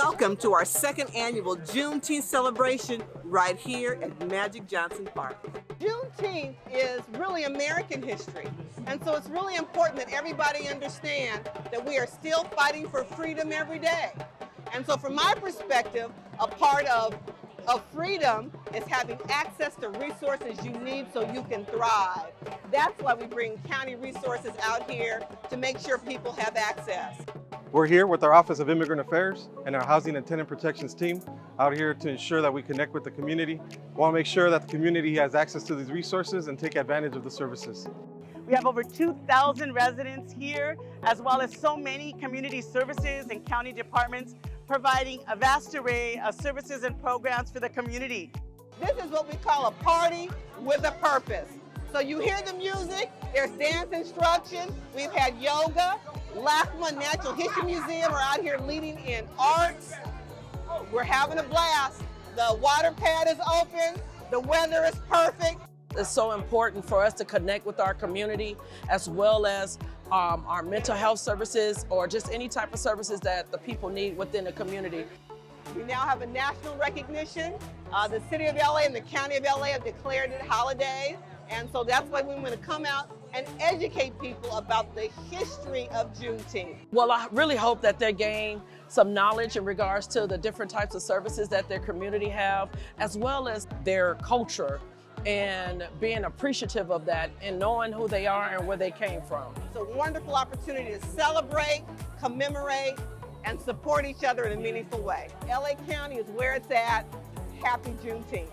Welcome to our second annual Juneteenth celebration right here at Magic Johnson Park. Juneteenth is really American history, and so it's really important that everybody understand that we are still fighting for freedom every day. And so from my perspective, a part of freedom is having access to resources you need so you can thrive. That's why we bring county resources out here to make sure people have access. We're here with our Office of Immigrant Affairs and our Housing and Tenant Protections team out here to ensure that we connect with the community. We want to make sure that the community has access to these resources and take advantage of the services. We have over 2,000 residents here, as well as so many community services and county departments providing a vast array of services and programs for the community. This is what we call a party with a purpose. So you hear the music, there's dance instruction, we've had yoga, LACMA Natural History Museum are out here leading in arts. We're having a blast. The water pad is open, the weather is perfect. It's so important for us to connect with our community as well as our mental health services or just any type of services that the people need within the community. We now have a national recognition. The City of LA and the County of LA have declared it holidays. And so that's why we want to come out and educate people about the history of Juneteenth. Well, I really hope that they gain some knowledge in regards to the different types of services that their community have, as well as their culture and being appreciative of that and knowing who they are and where they came from. It's a wonderful opportunity to celebrate, commemorate, and support each other in a meaningful way. LA County is where it's at. Happy Juneteenth.